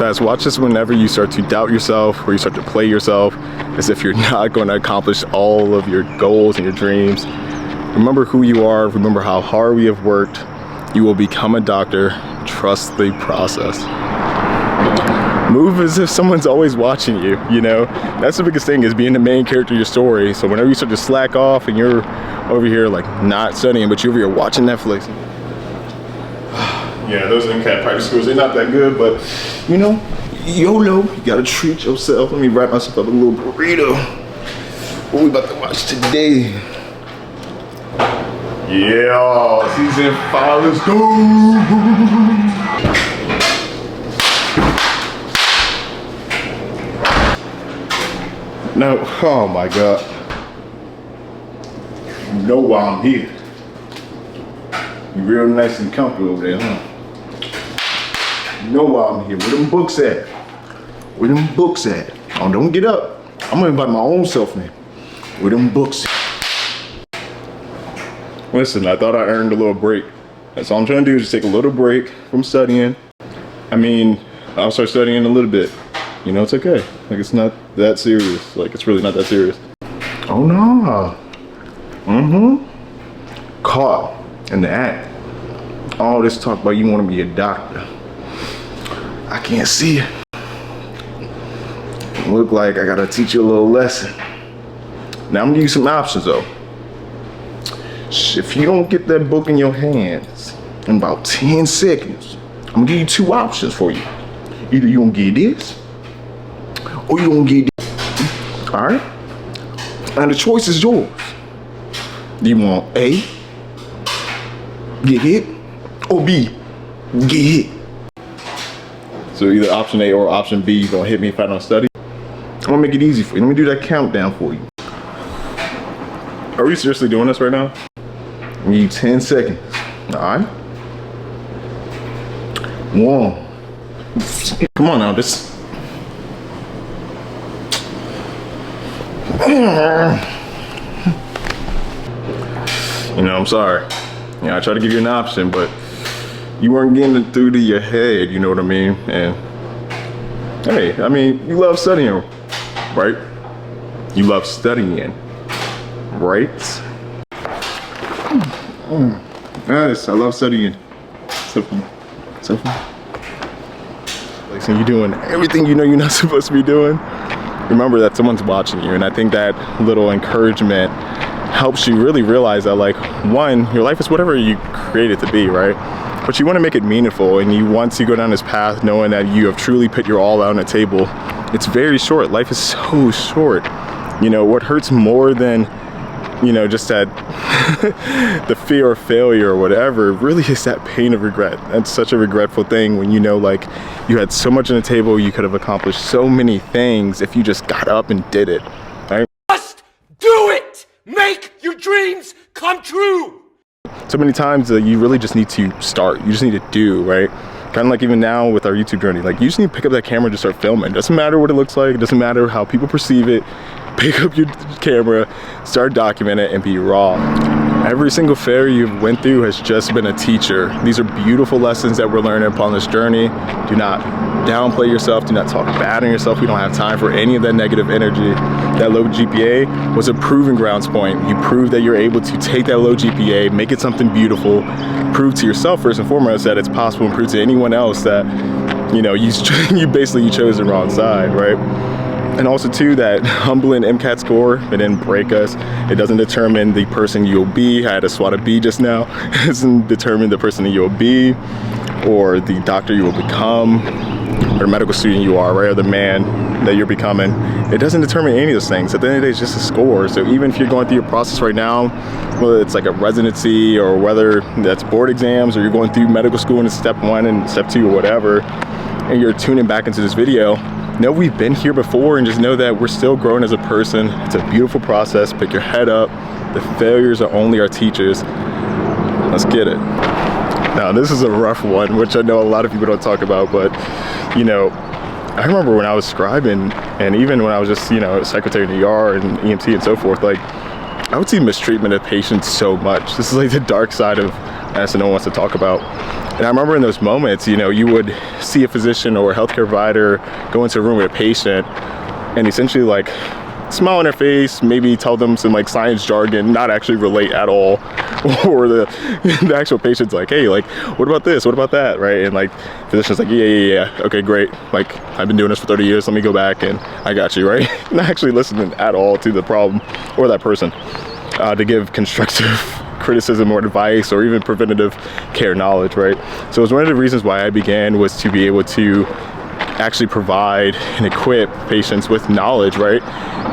MedChaz, watch this whenever you start to doubt yourself or you start to play yourself as if you're not going to accomplish all of your goals and your dreams. Remember who you are. Remember how hard we have worked. You will become a doctor. Trust the process. Move as if someone's always watching you, you know? That's the biggest thing, is being the main character of your story. So whenever you start to slack off and you're over here like not studying, but you're over here watching Netflix. Yeah, those MCAT practice scores, they're not that good, but you know, YOLO, you gotta treat yourself. Let me wrap myself up a little burrito. What we about to watch today? Yeah, season 5, let's go! No, oh my God. You know why I'm here. You real nice and comfy over there, huh? You know why I'm here. Where them books at? Where them books at? Oh, don't get up. I'm gonna invite my own self in. Where them books at? Listen, I thought I earned a little break. That's all I'm trying to do, is just take a little break from studying. I mean, I'll start studying in a little bit. You know, it's okay. Like, it's not that serious. Like, it's really not that serious. Oh no. Caught in the act. All this talk about you want to be a doctor. I can't see it. Look like I gotta teach you a little lesson. Now I'm gonna give you some options though. If you don't get that book in your hands in about 10 seconds, I'm gonna give you 2 options for you. Either you gonna get this, or you gonna get this. All right? And the choice is yours. Do you want A, get hit, or B, get hit? So either option A or option B, you're gonna hit me if I don't study. I'm gonna make it easy for you. Let me do that countdown for you. Are we seriously doing this right now? I need you 10 seconds. All right? 1. Come on now, this. You know, I'm sorry. You know, I tried to give you an option, but you weren't getting it through to your head, you know what I mean? And hey, I mean, you love studying, right? You love studying, right? Yes, I love studying. So fun. Like, so you're doing everything you know you're not supposed to be doing. Remember that someone's watching you, and I think that little encouragement helps you really realize that, like, one, your life is whatever you create it to be, right? But you want to make it meaningful, and you want to go down this path knowing that you have truly put your all out on the table. It's very short. Life is so short. You know, what hurts more than, you know, just that the fear of failure or whatever, really is that pain of regret. That's such a regretful thing when you know, like, you had so much on the table, you could have accomplished so many things if you just got up and did it, right? Just do it! Make your dreams come true! So many times you really just need to start. You just need to do, right? Kind of like even now with our YouTube journey, like, you just need to pick up that camera and just start filming. Doesn't matter what it looks like. It doesn't matter how people perceive it. Pick up your camera, start documenting it, and be raw. Every single failure you've went through has just been a teacher. These are beautiful lessons that we're learning upon this journey. Do not downplay yourself. Do not talk bad on yourself. We don't have time for any of that negative energy. That low GPA was a proving grounds point. You proved that you're able to take that low GPA, make it something beautiful, prove to yourself first and foremost that it's possible, and prove to anyone else that, you know, you chose the wrong side, right? And also too, that humbling MCAT score, it didn't break us. It doesn't determine the person you'll be. I had to swat a B just now. It doesn't determine the person that you'll be, or the doctor you will become, or the medical student you are, right? Or the man that you're becoming. It doesn't determine any of those things. At the end of the day, it's just a score. So even if you're going through your process right now, whether it's like a residency or whether that's board exams, or you're going through medical school and step 1 and step 2 or whatever, and you're tuning back into this video, know we've been here before, and just know that we're still growing as a person. It's a beautiful process. Pick your head up. The failures are only our teachers. Let's get it. Now, this is a rough one, which I know a lot of people don't talk about, but, you know, I remember when I was scribing, and even when I was just, you know, secretary in the ER and EMT and so forth, like, I would see mistreatment of patients so much. This is like the dark side of that's no one wants to talk about. And I remember in those moments, you know, you would see a physician or a healthcare provider go into a room with a patient and essentially like smile on their face, maybe tell them some like science jargon, not actually relate at all. Or the actual patient's like, hey, like, what about this? What about that? Right? And like, physician's like, yeah. Okay, great. Like, I've been doing this for 30 years. Let me go back and I got you, right? Not actually listening at all to the problem or that person to give constructive criticism or advice or even preventative care knowledge, right? So it was one of the reasons why I began was to be able to actually provide and equip patients with knowledge, right?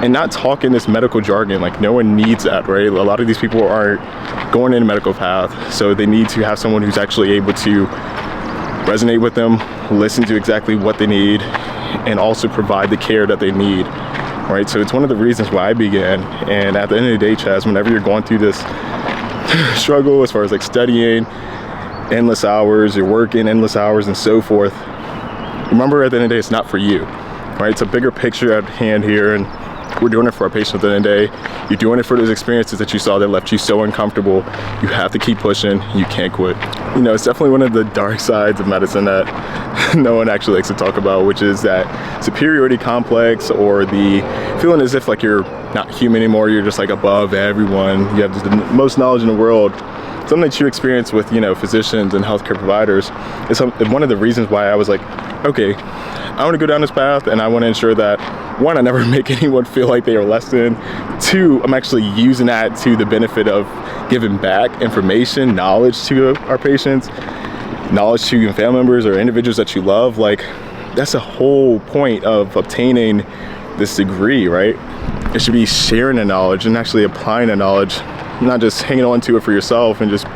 And not talk in this medical jargon. Like, no one needs that, right? A lot of these people aren't going in a medical path, so they need to have someone who's actually able to resonate with them, listen to exactly what they need, and also provide the care that they need, right? So it's one of the reasons why I began. And at the end of the day, Chaz, whenever you're going through this struggle as far as like studying endless hours, you're working endless hours and so forth, remember at the end of the day, it's not for you, right? It's a bigger picture at hand here, and we're doing it for our patients at the end of the day. You're doing it for those experiences that you saw that left you so uncomfortable. You have to keep pushing. You can't quit. You know, it's definitely one of the dark sides of medicine that no one actually likes to talk about, which is that superiority complex, or the feeling as if like you're not human anymore. You're just like above everyone. You have the most knowledge in the world. Something that you experience with, you know, physicians and healthcare providers is one of the reasons why I was like, okay, I want to go down this path, and I want to ensure that, one, I never make anyone feel like they are less than. Two, I'm actually using that to the benefit of giving back information, knowledge to our patients, knowledge to your family members or individuals that you love. Like, that's the whole point of obtaining this degree, right? It should be sharing the knowledge and actually applying the knowledge, not just hanging on to it for yourself and just,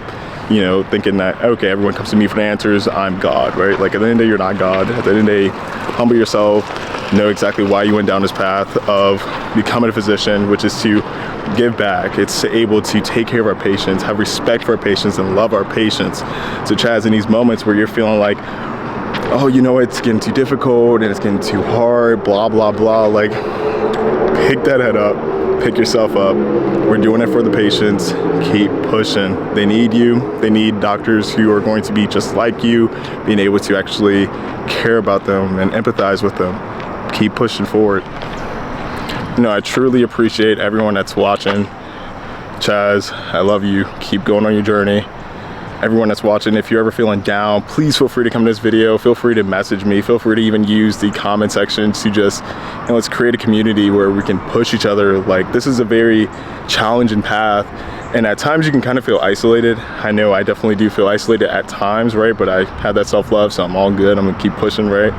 you know, thinking that, okay, everyone comes to me for the answers, I'm God, right? Like, at the end of the day, you're not God. At the end of the day, humble yourself, know exactly why you went down this path of becoming a physician, which is to give back. It's able to take care of our patients, have respect for our patients, and love our patients. So Chaz, in these moments where you're feeling like, oh, you know, it's getting too difficult and it's getting too hard, blah, blah, blah, like, pick that head up. Pick yourself up. We're doing it for the patients. Keep pushing. They need you. They need doctors who are going to be just like you, being able to actually care about them and empathize with them. Keep pushing forward. You know, I truly appreciate everyone that's watching. Chaz, I love you. Keep going on your journey. Everyone that's watching, if you're ever feeling down, please feel free to come to this video. Feel free to message me. Feel free to even use the comment section to just, you know, let's create a community where we can push each other. Like, this is a very challenging path, and at times you can kind of feel isolated. I know I definitely do feel isolated at times, right? But I have that self-love, so I'm all good. I'm gonna keep pushing, right?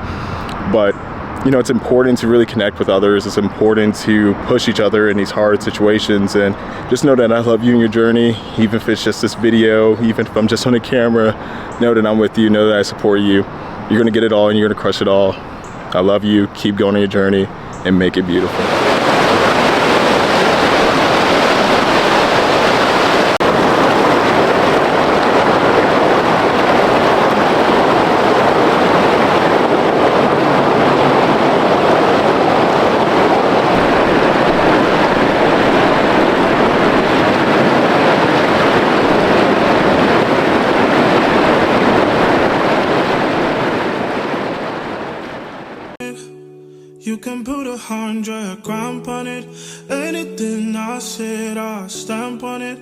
But you know, it's important to really connect with others. It's important to push each other in these hard situations, and just know that I love you in your journey. Even if it's just this video, even if I'm just on the camera, know that I'm with you, know that I support you. You're gonna get it all and you're gonna crush it all. I love you. Keep going on your journey and make it beautiful. You can put 100 grand on it. Anything I said, I'll stamp on it.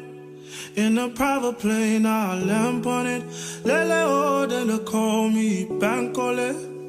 In a private plane, I'll lamp on it. Lele, oh, then they call me Bankole.